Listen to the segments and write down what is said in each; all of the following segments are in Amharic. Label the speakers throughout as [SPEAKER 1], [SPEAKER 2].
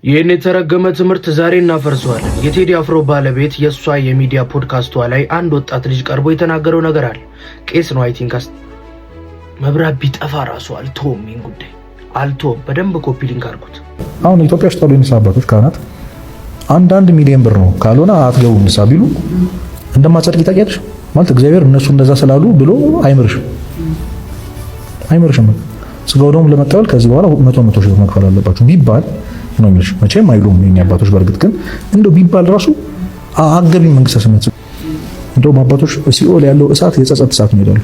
[SPEAKER 1] ይህን የተረገመ ትምህርት ዛሬ እናፈርሰዋለን። የቴዲ አፍሮ ባለቤት የሷ የሚዲያ ፖድካስቷ ላይ አንድ ወጣት ልጅ ቀርቦ የተናገረው ነገር አለ። ቄስ ነው አይ ቲንክ መብራት ቢጠፋ ራሱ አልተውም፣ ይህን ጉዳይ አልተውም። በደንብ ኮፒ ሊንክ አድርጉት።
[SPEAKER 2] አሁን ኢትዮጵያ ውስጥ ያሉ የንስሐ አባቶች ካህናት አንድ ሚሊዮን ብር ነው ካልሆነ አትገቡም ንስሐ ቢሉ እንደማጸድቅ ታውቂያለሽ ማለት እግዚአብሔር እነሱ እንደዛ ስላሉ ብሎ አይምርሽም። ስጋው ደግሞ ለመቀበል ከዚህ በኋላ 100 ሺህ መክፈል አለባችሁ ቢባል ነው የሚልሽ። መቼም አይሉም የኛ አባቶች። በእርግጥ ግን እንደው ቢባል ራሱ አገቢ መንግስተ ሰማያት እንደው አባቶች ሲኦል ያለው እሳት የጸጸት እሳት ነው ይላሉ።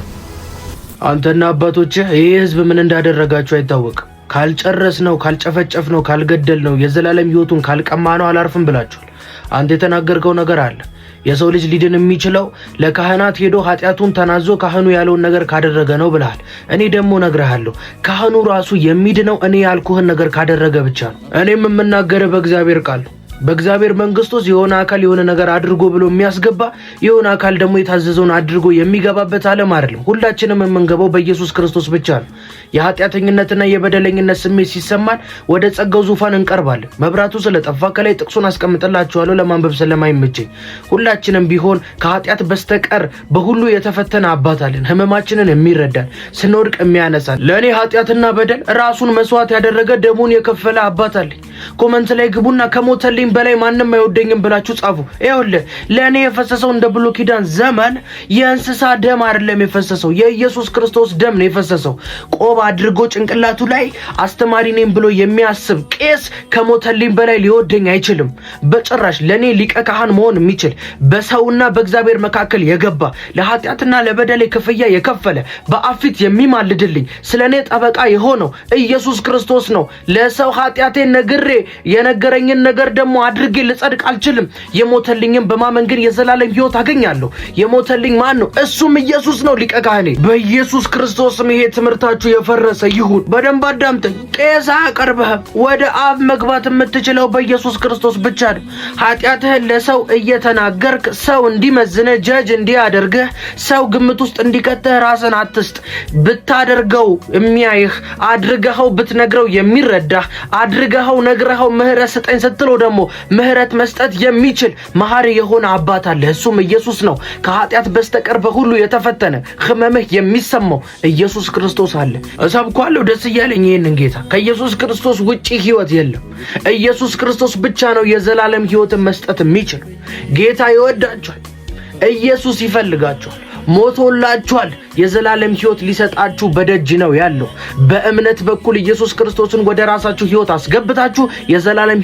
[SPEAKER 1] አንተና አባቶችህ ይሄ ህዝብ ምን እንዳደረጋችሁ አይታወቅም። ካልጨረስ ነው፣ ካልጨፈጨፍ ነው፣ ካልገደል ነው፣ የዘላለም ህይወቱን ካልቀማ ነው አላርፍም ብላችኋል። አንተ የተናገርከው ነገር አለ። የሰው ልጅ ሊድን የሚችለው ለካህናት ሄዶ ኃጢያቱን ተናዞ ካህኑ ያለውን ነገር ካደረገ ነው ብለሃል። እኔ ደግሞ ነግሬሃለሁ፣ ካህኑ ራሱ የሚድነው እኔ ያልኩህን ነገር ካደረገ ብቻ ነው። እኔም የምናገረ በእግዚአብሔር ቃል ነው። በእግዚአብሔር መንግስት ውስጥ የሆነ አካል የሆነ ነገር አድርጎ ብሎ የሚያስገባ የሆነ አካል ደግሞ የታዘዘውን አድርጎ የሚገባበት ዓለም አይደለም። ሁላችንም የምንገባው በኢየሱስ ክርስቶስ ብቻ ነው። የኃጢአተኝነትና የበደለኝነት ስሜት ሲሰማን ወደ ጸጋው ዙፋን እንቀርባለን። መብራቱ ስለጠፋ ከላይ ጥቅሱን አስቀምጥላችኋለሁ ለማንበብ ስለማይመቸኝ። ሁላችንም ቢሆን ከኃጢአት በስተቀር በሁሉ የተፈተነ አባት አለን፣ ህመማችንን የሚረዳን ስንወድቅ የሚያነሳን። ለእኔ ኃጢአትና በደል ራሱን መስዋዕት ያደረገ ደሙን የከፈለ አባት አለኝ። ኮመንት ላይ ግቡና ከሞተልኝ በላይ ማንም አይወደኝም ብላችሁ ጻፉ። ይኸውልህ ለእኔ የፈሰሰው እንደ ብሉይ ኪዳን ዘመን የእንስሳ ደም አይደለም የፈሰሰው፣ የኢየሱስ ክርስቶስ ደም ነው የፈሰሰው። ቆብ አድርጎ ጭንቅላቱ ላይ አስተማሪ ነኝ ብሎ የሚያስብ ቄስ ከሞተልኝ በላይ ሊወደኝ አይችልም በጭራሽ። ለእኔ ሊቀ ካህን መሆን የሚችል በሰውና በእግዚአብሔር መካከል የገባ ለኃጢአትና ለበደሌ ክፍያ የከፈለ በአብ ፊት የሚማልድልኝ ስለ እኔ ጠበቃ የሆነው ኢየሱስ ክርስቶስ ነው። ለሰው ኃጢአቴን ነግሬ የነገረኝን ነገር ደግሞ አድርጌ ልጸድቅ አልችልም። የሞተልኝም በማመን ግን የዘላለም ህይወት አገኛለሁ። የሞተልኝ ማን ነው? እሱም ኢየሱስ ነው ሊቀ ካህኔ። በኢየሱስ ክርስቶስም ይሄ ትምህርታችሁ የፈረሰ ይሁን። በደንብ አዳምጠኝ። ቄስ አያቀርብህም። ወደ አብ መግባት የምትችለው በኢየሱስ ክርስቶስ ብቻ ነው። ኃጢአትህን ለሰው እየተናገርክ ሰው እንዲመዝንህ ጀጅ እንዲያደርግህ ሰው ግምት ውስጥ እንዲከተህ ራስን አትስጥ። ብታደርገው የሚያይህ አድርገኸው ብትነግረው የሚረዳህ አድርገኸው ነግረኸው ምህረት ስጠኝ ስትለው ደግሞ ምህረት መስጠት የሚችል መሐሪ የሆነ አባት አለ። እሱም ኢየሱስ ነው። ከኃጢአት በስተቀር በሁሉ የተፈተነ ህመምህ የሚሰማው ኢየሱስ ክርስቶስ አለ። እሰብኳለሁ ደስ እያለኝ ይህንን ጌታ። ከኢየሱስ ክርስቶስ ውጪ ህይወት የለም። ኢየሱስ ክርስቶስ ብቻ ነው የዘላለም ህይወትን መስጠት የሚችል። ጌታ ይወዳችኋል። ኢየሱስ ይፈልጋችኋል። ሞቶላችኋል። የዘላለም ህይወት ሊሰጣችሁ በደጅ ነው ያለው። በእምነት በኩል ኢየሱስ ክርስቶስን ወደ ራሳችሁ ህይወት አስገብታችሁ የዘላለም